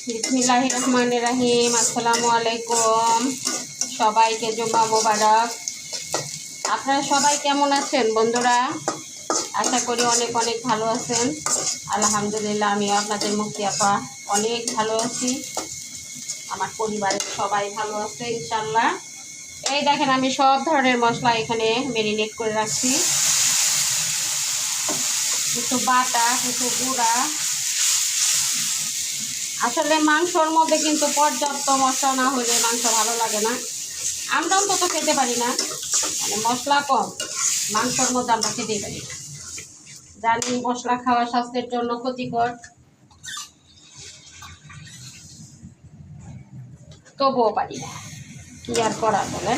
বিসমিল্লাহির রহমানির রহিম। আসসালামু আলাইকুম, সবাইকে জুম্মা মোবারক। আপনারা সবাই কেমন আছেন বন্ধুরা? আশা করি অনেক অনেক ভালো আছেন। আলহামদুলিল্লাহ, আমিও আপনাদের মুক্তি আপা অনেক ভালো আছি। আমার পরিবারের সবাই ভালো আছে ইনশাল্লাহ। এই দেখেন, আমি সব ধরনের মশলা এখানে ম্যারিনেট করে রাখছি। কিছু বাটা, কিছু গুঁড়া। আসলে মাংসর মধ্যে কিন্তু পর্যাপ্ত মশলা না হলে মাংস ভালো লাগে না। আমরা অন্তত খেতে পারি না, মানে মশলা কম মাংসর মধ্যে আমরা খেতেই পারি না। জানি মশলা খাওয়া স্বাস্থ্যের জন্য ক্ষতিকর, তবুও পারি না, কি আর করা বলে।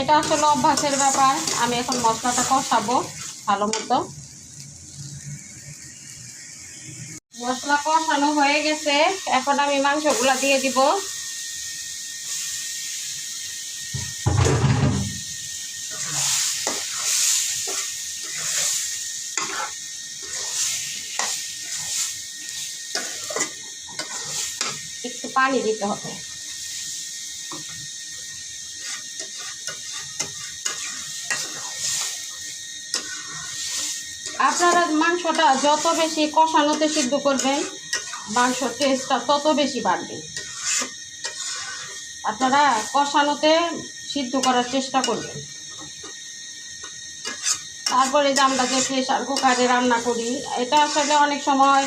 এটা আসলে অভ্যাসের ব্যাপার। আমি এখন মশলাটা কষাবো ভালো মতো। মশলা কষানো হয়ে গেছে, এখন আমি মাংসগুলা দিয়ে দিব। একটু পানি দিতে হবে। আপনারা মাংসটা যত বেশি কষানোতে সিদ্ধ করবেন, মাংসর টেস্টটা তত বেশি বাড়বে। আপনারা কষানোতে সিদ্ধ করার চেষ্টা করবেন। তারপরে যে আমরা যে প্রেশার কুকারে রান্না করি, এটা আসলে অনেক সময়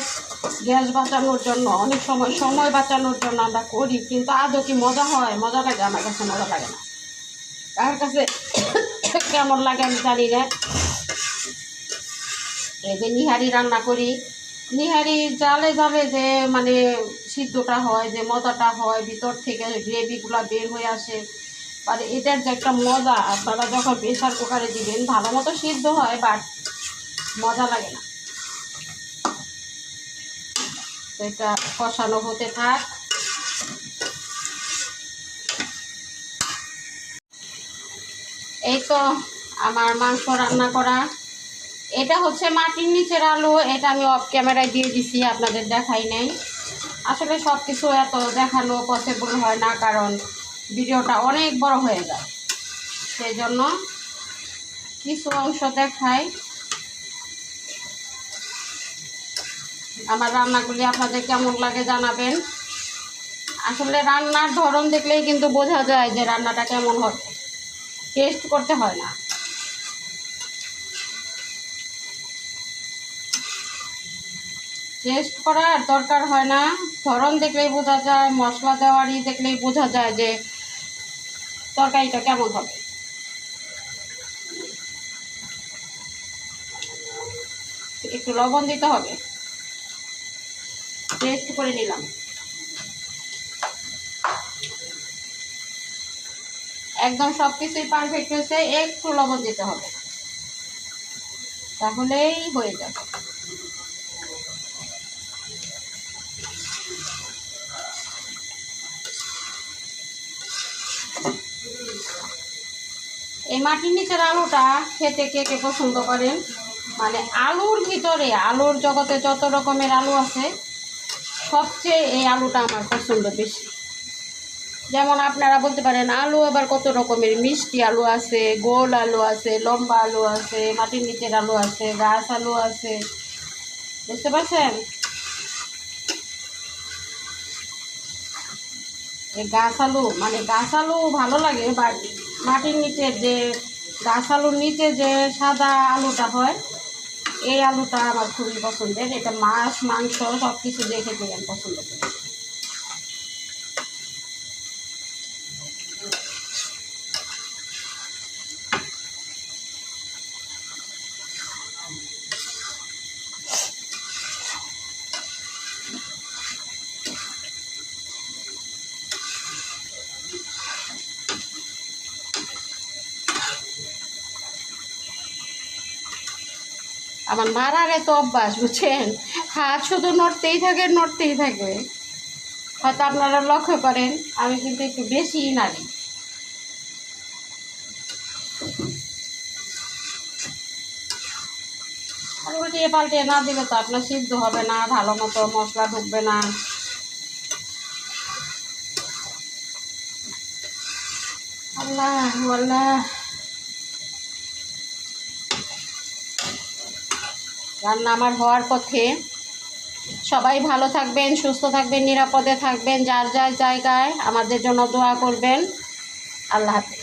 গ্যাস বাঁচানোর জন্য, অনেক সময় সময় বাঁচানোর জন্য আমরা করি, কিন্তু আদৌ কি মজা হয়? মজা লাগে? আমার কাছে মজা লাগে না। কার কাছে কেমন লাগে আমি জানি না। এই যে নিহারি রান্না করি, নিহারি জালে জালে যে মানে সিদ্ধটা হয়, যে মজাটা হয়, ভিতর থেকে গ্রেভিগুলো বের হয়ে আসে, আর এটার যে একটা মজা, আপনারা যখন প্রেশার কুকারে দিবেন ভালো মতো সিদ্ধ হয়, বাট মজা লাগে না। তো এটা কষানো হতে থাক। এই তো আমার মাংস রান্না করা। এটা হচ্ছে মাটির নিচের আলু, এটা আমি অফ ক্যামেরায় দিয়ে দিছি, আপনাদের দেখাই নাই। আসলে সব কিছু এত দেখানো পসিবল হয় না, কারণ ভিডিওটা অনেক বড় হয়ে যায়। সেই জন্য কিছু অংশ দেখাই। আমার রান্নাগুলি আপনাদের কেমন লাগে জানাবেন। আসলে রান্নার ধরন দেখলেই কিন্তু বোঝা যায় যে রান্নাটা কেমন হবে, টেস্ট করতে হয় না। টেস্ট করার দরকার হয় না, ধরন দেখলেই বোঝা যায়, মশলা দেওয়ারই দেখলেই বোঝা যায় যে তরকারিটা কেমন হবে। একটু লবণ দিতে হবে, টেস্ট করে নিলাম। একদম সব কিছুই পারফেক্ট হয়েছে, একটু লবণ দিতে হবে, তাহলেই হয়ে যাবে। এই মাটির নিচের আলুটা খেতে কে কে পছন্দ করেন? মানে আলুর ভিতরে, আলুর জগতে যত রকমের আলু আছে, সবচেয়ে এই আলুটা আমার পছন্দ বেশি। যেমন আপনারা বলতে পারেন আলু আবার কত রকমের, মিষ্টি আলু আছে, গোল আলু আছে, লম্বা আলু আছে, মাটির নিচের আলু আছে, গাছ আলু আছে, বুঝতে পারছেন? এই গাছ আলু, মানে গাছ আলু ভালো লাগে, বাট মাটির নিচের যে গাছ আলুর নিচে যে সাদা আলুটা হয়, এই আলুটা আমার খুবই পছন্দের। এটা মাছ মাংস সব কিছু দিয়ে খেতে আমি পছন্দ করি। আমার মারার এত অভ্যাস, বুঝছেন? হাত শুধু নড়তেই থাকে, নড়তেই থাকে। হয়তো আপনারা লক্ষ্য করেন আমি কিন্তু একটু বেশিই নাড়ি। আর উল্টিয়ে পাল্টিয়ে না দিলে তো আপনার সিদ্ধ হবে না, ভালো মতো মশলা ঢুকবে না। আল্লাহ আল্লাহ। রান্না আমার হওয়ার পথে। সবাই ভালো থাকবেন, সুস্থ থাকবেন, নিরাপদে থাকবেন, যার যার জায়গায় আমাদের জন্য দোয়া করবেন। আল্লাহ হাফেজ।